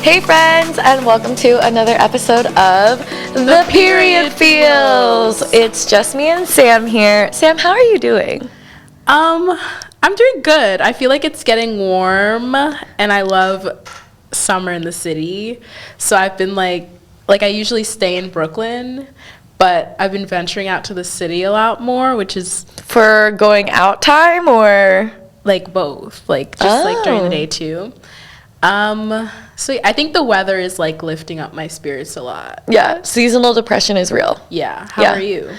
Hey friends, and welcome to another episode of The Period Feels. It's just me and Sam here. Sam, how are you doing? I'm doing good. I feel like it's getting warm, and I love summer in the city. So I've been like I usually stay in Brooklyn, but I've been venturing out to the city a lot more, which is For going out time or? like both, like just like during the day too. So I think the weather is like lifting up my spirits a lot. Yeah, seasonal depression is real. Yeah. How are you?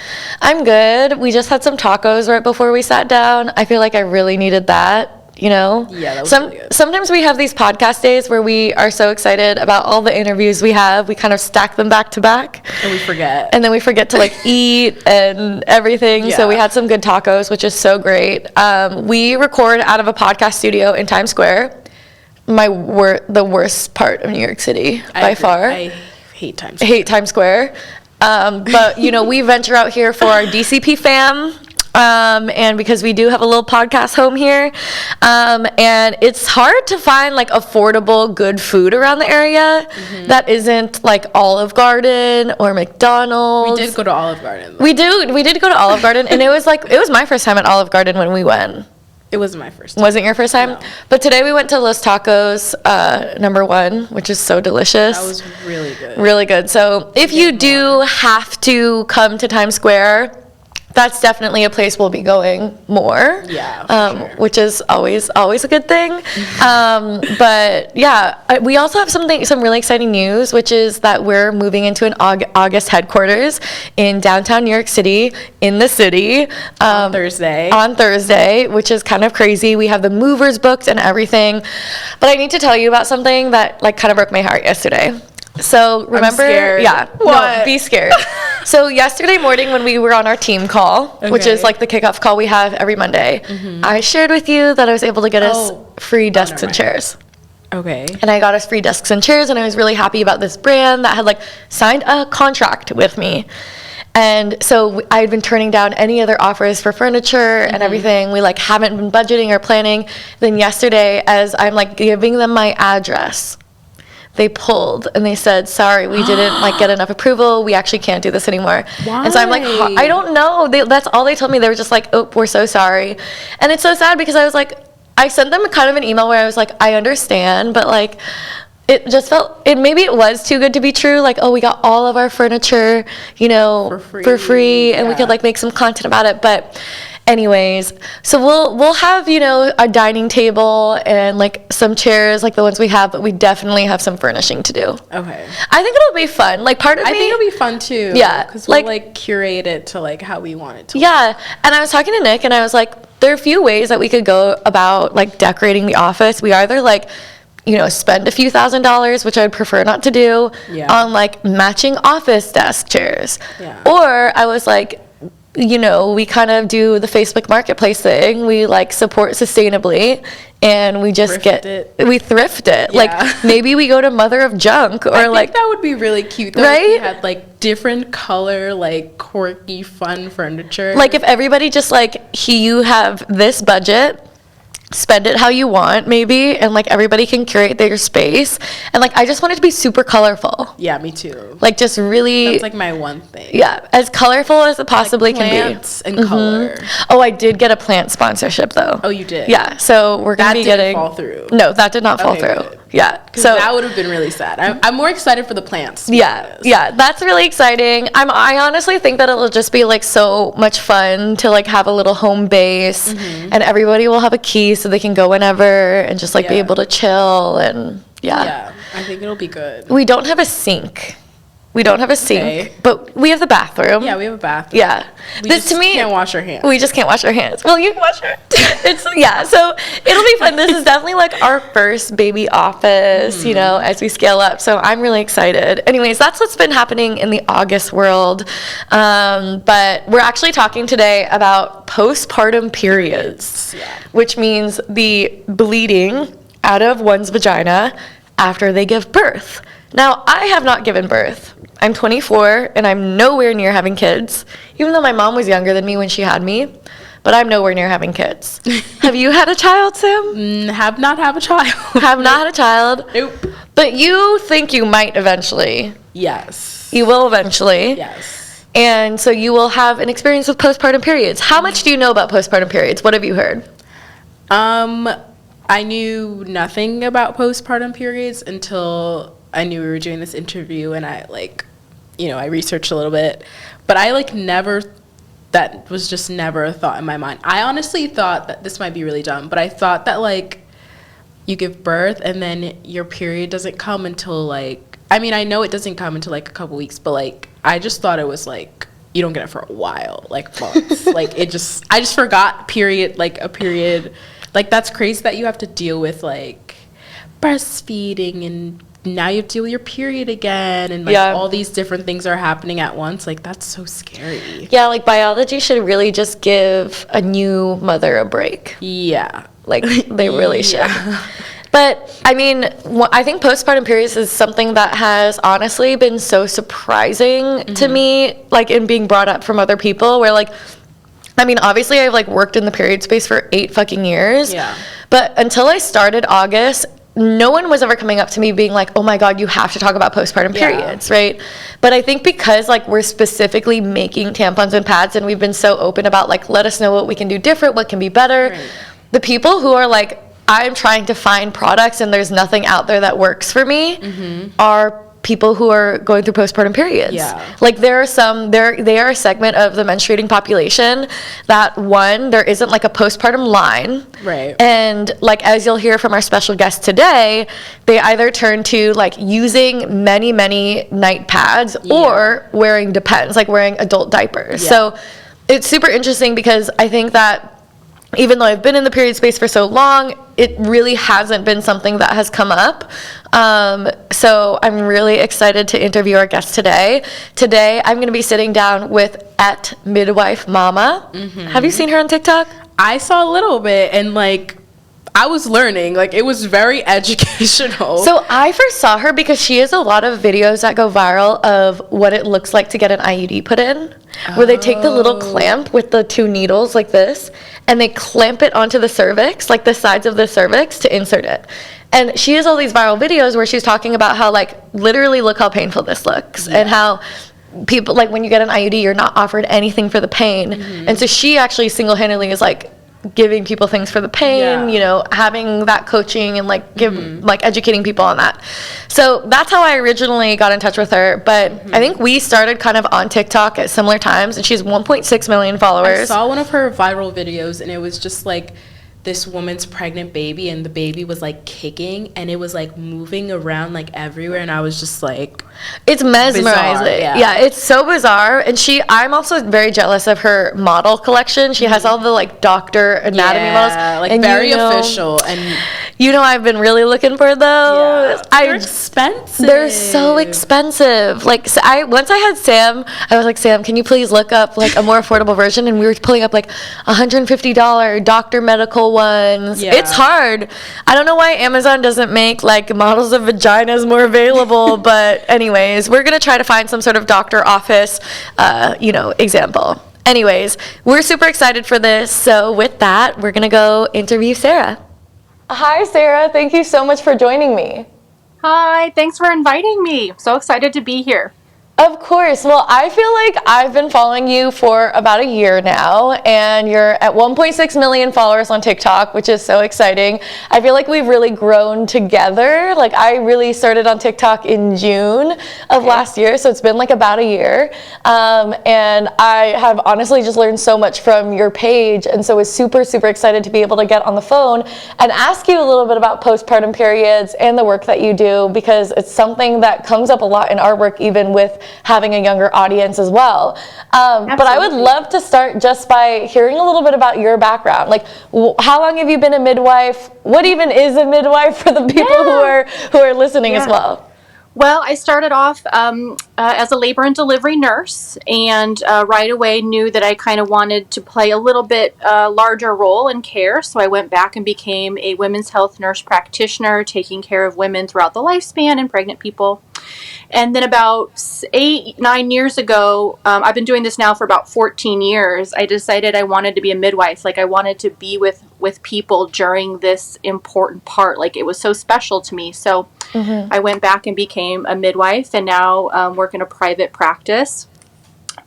I'm good. We just had some tacos right before we sat down. I feel like I really needed that, you know? Yeah, that was really good. Sometimes we have these podcast days where we are so excited about all the interviews we have. We kind of stack them back to back. And we forget. And then we forget to like eat and everything. Yeah. So we had some good tacos, which is so great. We record out of a podcast studio in Times Square. The worst part of New York City by far. I hate Times I Square. hate Times Square. But, you know, we venture out here for our DCP fam. And because we do have a little podcast home here. And it's hard to find like affordable, good food around the area that isn't like Olive Garden or McDonald's. We did go to Olive Garden, though. We did go to Olive Garden, and it was my first time at Olive Garden when we went. It wasn't my first time. Wasn't your first time? No. But today we went to Los Tacos, number 1, which is so delicious. That was really good. Really good. So if you do have to come to Times Square, that's definitely a place we'll be going more. Yeah, for sure. Which is always a good thing. But yeah, we also have some really exciting news, which is that we're moving into an August headquarters in downtown New York City, in the city. On Thursday, which is kind of crazy. We have the movers booked and everything. But I need to tell you about something that like kind of broke my heart yesterday. So remember, I'm scared. Yeah, What? No, be scared. So yesterday morning when we were on our team call, which is like the kickoff call we have every Monday, I shared with you that I was able to get us free desks and chairs. Okay. And I got us free desks and chairs, and I was really happy about this brand that had like signed a contract with me. And so I had been turning down any other offers for furniture and everything. We like haven't been budgeting or planning. Then yesterday, as I'm like giving them my address, they pulled and they said, sorry, we didn't like get enough approval. We actually can't do this anymore. Why? And so I'm like, I don't know. That's all they told me. They were just like, oh, we're so sorry. And it's so sad because I was like, I sent them kind of an email where I was like, I understand, but like, it just felt, maybe it was too good to be true. Like, oh, we got all of our furniture, you know, for free and we could like make some content about it. But anyways, so we'll have, you know, a dining table and like some chairs like the ones we have, but we definitely have some furnishing to do. Okay. I think it'll be fun. Like part of me, I think it'll be fun too. Yeah, because we'll like curate it to like how we want it to. Yeah, and I was talking to Nick and I was like, there are a few ways that we could go about like decorating the office. We either like, you know, spend a few $1,000s, which I'd prefer not to do, on like matching office desk chairs. Yeah. Or I was like, you know, we kind of do the Facebook Marketplace thing. We like support sustainably, and we just we thrift it. Yeah. Like maybe we go to Mother of Junk, or I like think that would be really cute. Though, right? If we had like different color, like quirky, fun furniture. Like if everybody just like you have this budget. Spend it how you want, maybe, and like everybody can curate their space. And like I just want it to be super colorful. Yeah, me too. Like just really. That's like my one thing. Yeah, as colorful as it possibly can be. Plants and color. Oh, I did get a plant sponsorship though. Oh, you did? Yeah, so we're gonna be getting. That didn't fall through. No, that did not fall through. Good. Yeah, so that would have been really sad. I'm more excited for the plants. Yeah, that's really exciting. I honestly think that it'll just be like so much fun to like have a little home base, and everybody will have a key so they can go whenever and just like be able to chill and Yeah, I think it'll be good. We don't have a sink. But we have the bathroom. Yeah, we have a bathroom. Yeah. We just can't wash our hands. We just can't wash our hands. Well, you can wash your so it'll be fun. This is definitely like our first baby office, you know, as we scale up. So I'm really excited. Anyways, that's what's been happening in the August world. But we're actually talking today about postpartum periods, which means the bleeding out of one's vagina after they give birth. Now, I have not given birth. I'm 24, and I'm nowhere near having kids, even though my mom was younger than me when she had me. But I'm nowhere near having kids. Have you had a child, Sam? Have not had a child. Have not had a child? Nope. But you think you might eventually. Yes. You will eventually. Yes. And so you will have an experience with postpartum periods. How much do you know about postpartum periods? What have you heard? I knew nothing about postpartum periods until I knew we were doing this interview, and I I researched a little bit, but I that was just never a thought in my mind. I honestly thought that this might be really dumb, but I thought that you give birth and then your period doesn't come until I know it doesn't come until a couple weeks, but I just thought it was you don't get it for a while, months. I just forgot a period. That's crazy that you have to deal with breastfeeding, and now you have to deal with your period again, and all these different things are happening at once. That's so scary. Yeah, biology should really just give a new mother a break. Yeah. They really should. But, I mean, I think postpartum periods is something that has honestly been so surprising to me, in being brought up from other people, where, obviously I've, worked in the period space for 8 fucking years. Yeah. But until I started August, no one was ever coming up to me being oh my God, you have to talk about postpartum periods, right? But I think because, we're specifically making tampons and pads, and we've been so open about, let us know what we can do different, what can be better. Right. The people who are I'm trying to find products and there's nothing out there that works for me are people who are going through postpartum periods. Yeah. They are a segment of the menstruating population that, one, there isn't a postpartum line. Right. And as you'll hear from our special guest today, they either turn to using many, many night pads or wearing wearing adult diapers. Yeah. So it's super interesting because I think that even though I've been in the period space for so long, it really hasn't been something that has come up. So I'm really excited to interview our guest today. Today, I'm going to be sitting down with Midwife Mama. Have you seen her on TikTok? I saw a little bit, and I was learning. It was very educational. So I first saw her because she has a lot of videos that go viral of what it looks like to get an IUD put in, where they take the little clamp with the 2 needles like this, and they clamp it onto the cervix, the sides of the cervix, to insert it. And she has all these viral videos where she's talking about how, literally look how painful this looks, and how people, when you get an IUD, you're not offered anything for the pain. And so she actually single-handedly is, giving people things for the pain, having that coaching and educating people on that. So that's how I originally got in touch with her. But I think we started kind of on TikTok at similar times, and she has 1.6 million followers. I saw one of her viral videos, and it was just this woman's pregnant baby, and the baby was kicking, and it was moving around everywhere, and I was just it's mesmerizing. Yeah, it's so bizarre. And I'm also very jealous of her model collection. She has all the doctor anatomy models, and very official. And I've been really looking for those. They're expensive. They're so expensive. Once I had Sam, I was Sam, can you please look up a more affordable version? And we were pulling up $150 doctor medical ones. Yeah. It's hard. I don't know why Amazon doesn't make models of vaginas more available, but anyways, we're gonna try to find some sort of doctor office example. Anyways, we're super excited for this, so with that, we're gonna go interview Sarah. Hi Sarah, thank you so much for joining me. Hi, thanks for inviting me. So excited to be here. Of course. Well, I feel I've been following you for about a year now, and you're at 1.6 million followers on TikTok, which is so exciting. I feel we've really grown together. I really started on TikTok in June of last year, so it's been about a year. And I have honestly just learned so much from your page, and so was super, super excited to be able to get on the phone and ask you a little bit about postpartum periods and the work that you do, because it's something that comes up a lot in our work, even with having a younger audience as well. But I would love to start just by hearing a little bit about your background. How long have you been a midwife? What even is a midwife for the people who are listening as well? Well, I started off as a labor and delivery nurse, and right away knew that I kind of wanted to play a little bit larger role in care. So I went back and became a women's health nurse practitioner, taking care of women throughout the lifespan and pregnant people. And then about 8-9 years ago, I've been doing this now for about 14 years, I decided I wanted to be a midwife. I wanted to be with with people during this important part. Like, it was so special to me. So I went back and became a midwife, and now work in a private practice,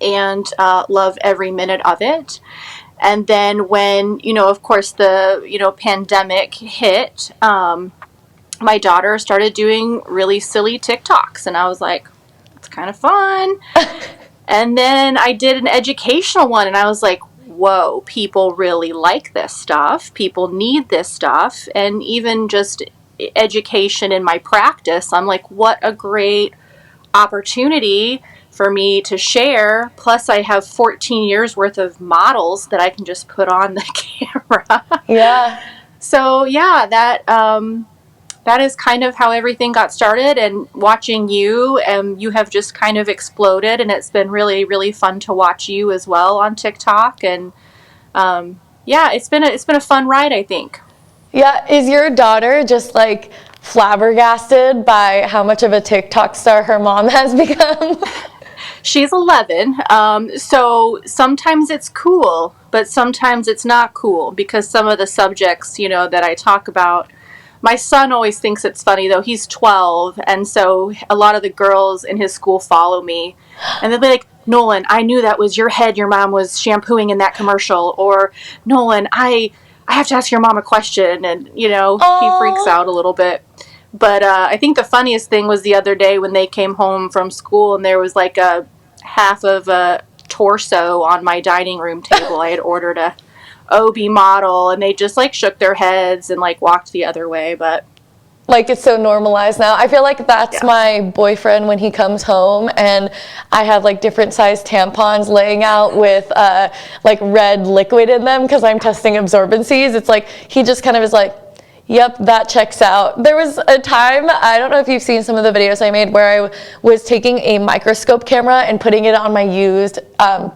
and love every minute of it. And then when, of course, the, pandemic hit, my daughter started doing really silly TikToks, and I was like, it's kind of fun. And then I did an educational one, and I was like, whoa, people really like this stuff. People need this stuff. And even just education in my practice, I'm like, what a great opportunity for me to share. Plus, I have 14 years worth of models that I can just put on the camera. Yeah. So, yeah, that is kind of how everything got started. And watching you, you have just kind of exploded, and it's been really, really fun to watch you as well on TikTok. And yeah, it's been a fun ride, I think. Yeah, is your daughter just like flabbergasted by how much of a TikTok star her mom has become? She's 11, so sometimes it's cool, but sometimes it's not cool, because some of the subjects, that I talk about, my son always thinks it's funny, though. He's 12, and so a lot of the girls in his school follow me, and they'll be like, Nolan, I knew that was your head your mom was shampooing in that commercial, or Nolan, I have to ask your mom a question, and, he freaks out a little bit. But I think the funniest thing was the other day when they came home from school, and there was like a half of a torso on my dining room table. I had ordered a OB model, and they just like shook their heads and like walked the other way. But like, it's so normalized now. I feel like that's my boyfriend when he comes home, and I have like different size tampons laying out with like red liquid in them because I'm testing absorbencies. It's like he just kind of is like, yep, that checks out. There was a time, I don't know if you've seen some of the videos I made, where I was taking a microscope camera and putting it on my used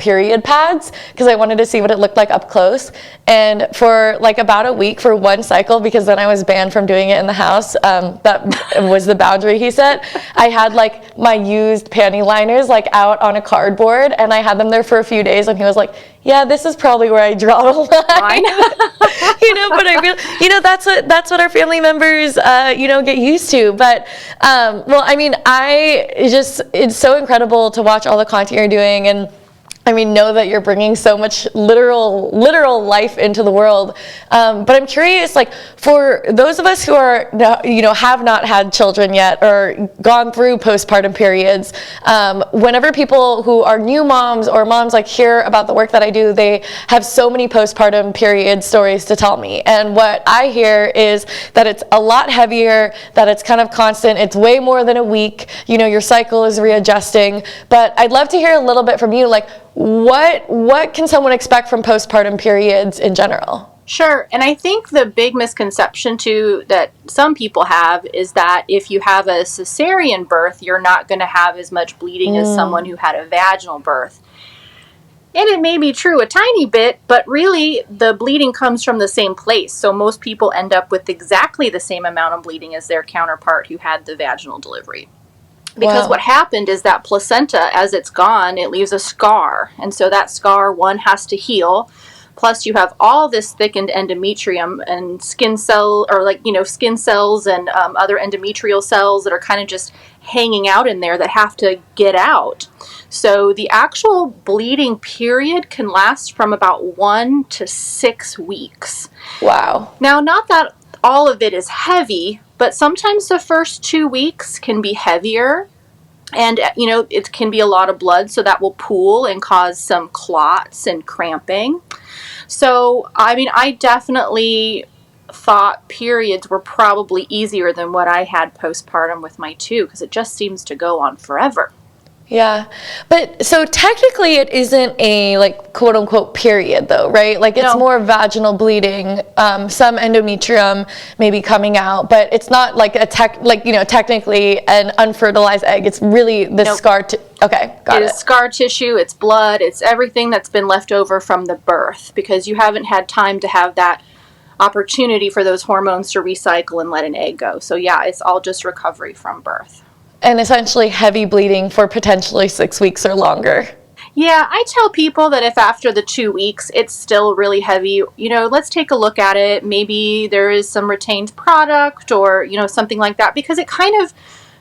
period pads because I wanted to see what it looked like up close. And for like about a week, for one cycle, because then I was banned from doing it in the house, that was the boundary he set, I had like my used panty liners like out on a cardboard, and I had them there for a few days, and he was like, yeah, this is probably where I draw the line. But I really, that's what our family members, get used to. But, well, I mean, it's so incredible to watch all the content you're doing, and I mean, know that you're bringing so much literal life into the world. But I'm curious, like, for those of us who are, have not had children yet or gone through postpartum periods, whenever people who are new moms or moms like hear about the work that I do, they have so many postpartum period stories to tell me. And what I hear is that it's a lot heavier, that it's kind of constant. It's way more than a week. Your cycle is readjusting. But I'd love to hear a little bit from you, like, what can someone expect from postpartum periods in general? Sure. And I think the big misconception too that some people have is that if you have a cesarean birth, you're not going to have as much bleeding as someone who had a vaginal birth. And it may be true a tiny bit, but really the bleeding comes from the same place. So most people end up with exactly the same amount of bleeding as their counterpart who had the vaginal delivery. Because what happened is that placenta, as it's gone, it leaves a scar. And so that scar, one, has to heal. Plus you have all this thickened endometrium and skin cells and other endometrial cells that are kind of just hanging out in there that have to get out. So the actual bleeding period can last from about 1 to 6 weeks. Wow. Now, not that all of it is heavy, but sometimes the first 2 weeks can be heavier, and it can be a lot of blood, so that will pool and cause some clots and cramping. So I mean, I definitely thought periods were probably easier than what I had postpartum with my two, because it just seems to go on forever. Yeah, but so technically it isn't a like quote unquote period though, right? Like it's more vaginal bleeding, some endometrium maybe coming out, but it's not like technically an unfertilized egg. It's really the scar. Okay, got it. It is scar tissue. It's blood. It's everything that's been left over from the birth, because you haven't had time to have that opportunity for those hormones to recycle and let an egg go. So yeah, it's all just recovery from birth. And essentially heavy bleeding for potentially 6 weeks or longer. Yeah, I tell people that if after the 2 weeks it's still really heavy, let's take a look at it. Maybe there is some retained product or, something like that, because it kind of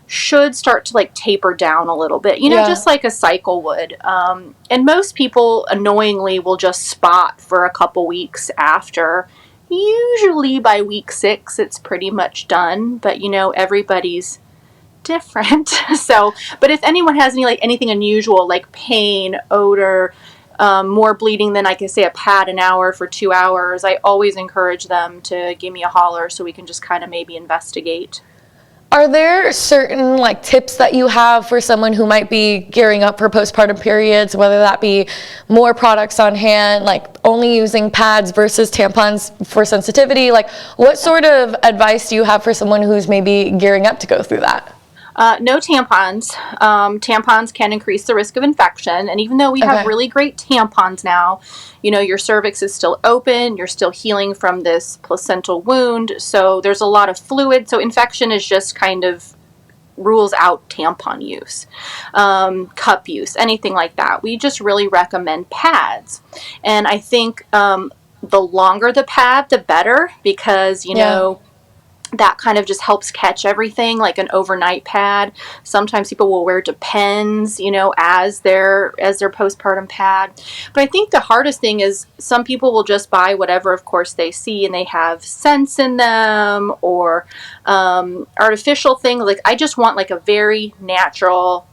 should start to like taper down a little bit, just like a cycle would. And most people annoyingly will just spot for a couple weeks after. Usually by week 6, it's pretty much done, but everybody's different. So, but if anyone has anything unusual like pain, odor, more bleeding than I can say a pad an hour for 2 hours, I always encourage them to give me a holler so we can just kind of maybe investigate. Are there certain tips that you have for someone who might be gearing up for postpartum periods, whether that be more products on hand, only using pads versus tampons for sensitivity? What sort of advice do you have for someone who's maybe gearing up to go through that? No tampons. Tampons can increase the risk of infection. And even though we have really great tampons now, your cervix is still open. You're still healing from this placental wound. So there's a lot of fluid. So infection is just kind of rules out tampon use, cup use, anything like that. We just really recommend pads. And I think the longer the pad, the better, because, that kind of just helps catch everything, like an overnight pad. Sometimes people will wear Depends, as their postpartum pad. But I think the hardest thing is some people will just buy whatever, of course, they see, and they have scents in them or artificial things. I just want a very natural,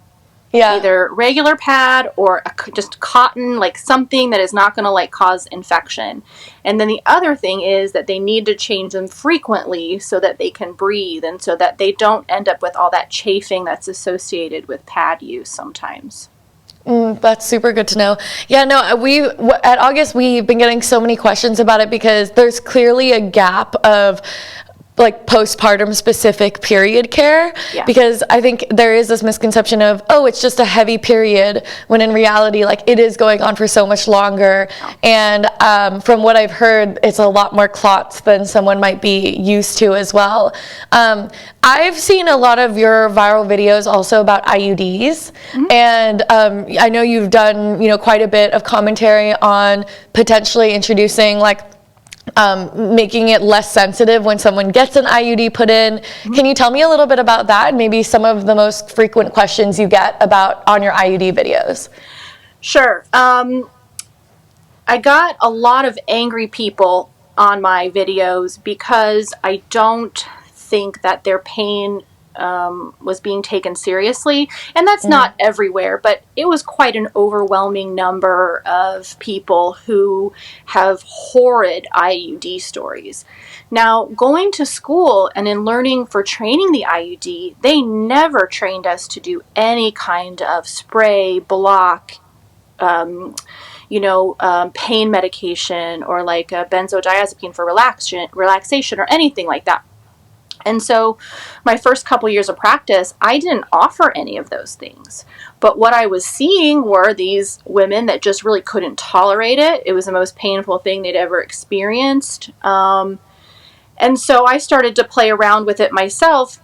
either regular pad or just cotton, something that is not going to cause infection. And then the other thing is that they need to change them frequently so that they can breathe and so that they don't end up with all that chafing that's associated with pad use sometimes. That's super good to know. Yeah, no, at August, we've been getting so many questions about it because there's clearly a gap of postpartum specific period care, because I think there is this misconception of, it's just a heavy period, when in reality it is going on for so much longer. And from what I've heard, it's a lot more clots than someone might be used to as well. I've seen a lot of your viral videos also about IUDs, and I know you've done quite a bit of commentary on potentially introducing making it less sensitive when someone gets an IUD put in. Can you tell me a little bit about that and maybe some of the most frequent questions you get on your IUD videos? Sure. I got a lot of angry people on my videos because I don't think that their pain was being taken seriously. And that's not everywhere, but it was quite an overwhelming number of people who have horrid IUD stories. Now, going to school and in learning for training the IUD, they never trained us to do any kind of spray, block, pain medication or a benzodiazepine for relaxation or anything like that. And so my first couple years of practice, I didn't offer any of those things. But what I was seeing were these women that just really couldn't tolerate it. It was the most painful thing they'd ever experienced. And so I started to play around with it myself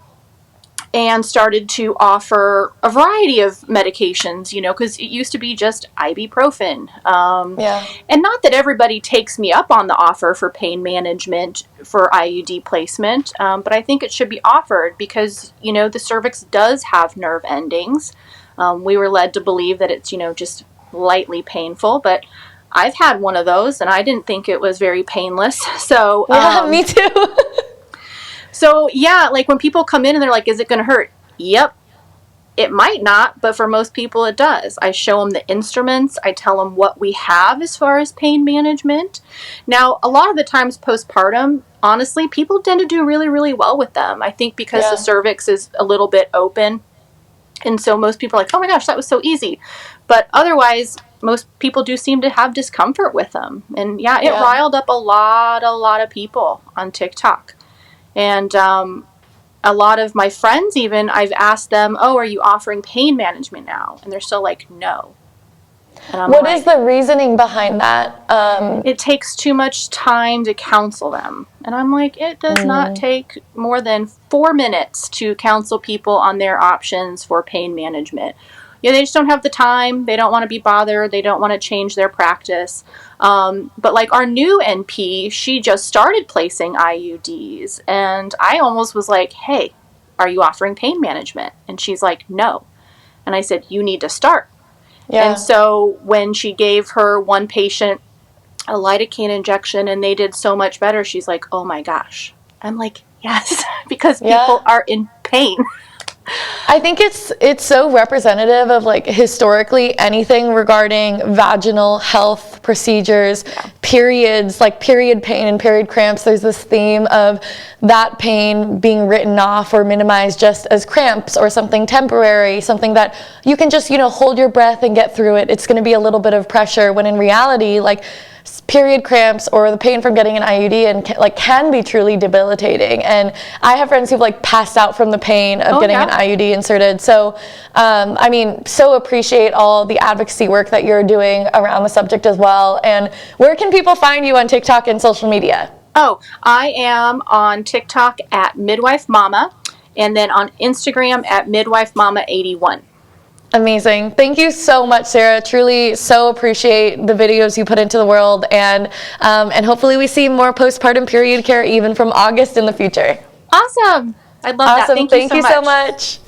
and started to offer a variety of medications, because it used to be just ibuprofen. And not that everybody takes me up on the offer for pain management for IUD placement, but I think it should be offered because, the cervix does have nerve endings. We were led to believe that it's, just lightly painful, but I've had one of those and I didn't think it was very painless. So, me too. So, when people come in and they're like, is it going to hurt? Yep. It might not, but for most people it does. I show them the instruments. I tell them what we have as far as pain management. Now, a lot of the times postpartum, honestly, people tend to do really, really well with them. I think because the cervix is a little bit open. And so most people are like, oh my gosh, that was so easy. But otherwise, most people do seem to have discomfort with them. And it riled up a lot of people on TikTok. And a lot of my friends even, I've asked them, are you offering pain management now? And they're still like, no. What is the reasoning behind that? It takes too much time to counsel them. And I'm like, it does not take more than 4 minutes to counsel people on their options for pain management. they just don't have the time. They don't want to be bothered. They don't want to change their practice. But like our new NP, she just started placing IUDs, and I almost was like, hey, are you offering pain management? And she's like, no. And I said, you need to start. Yeah. And so when she gave her one patient a lidocaine injection and they did so much better, she's like, oh my gosh. I'm like, yes, because people are in pain. I think it's so representative of like historically anything regarding vaginal health procedures, periods, like period pain and period cramps. There's this theme of that pain being written off or minimized just as cramps or something temporary, something that you can just, hold your breath and get through it. It's going to be a little bit of pressure, when in reality, like, period cramps or the pain from getting an IUD and can be truly debilitating. And I have friends who've passed out from the pain of getting an IUD inserted. So, so appreciate all the advocacy work that you're doing around the subject as well. And where can people find you on TikTok and social media? Oh, I am on TikTok at Midwife Mama, and then on Instagram at Midwife Mama 81. Amazing. Thank you so much, Sarah. Truly so appreciate the videos you put into the world, and hopefully we see more postpartum period care even from August in the future. Awesome. I love that. Thank you so much.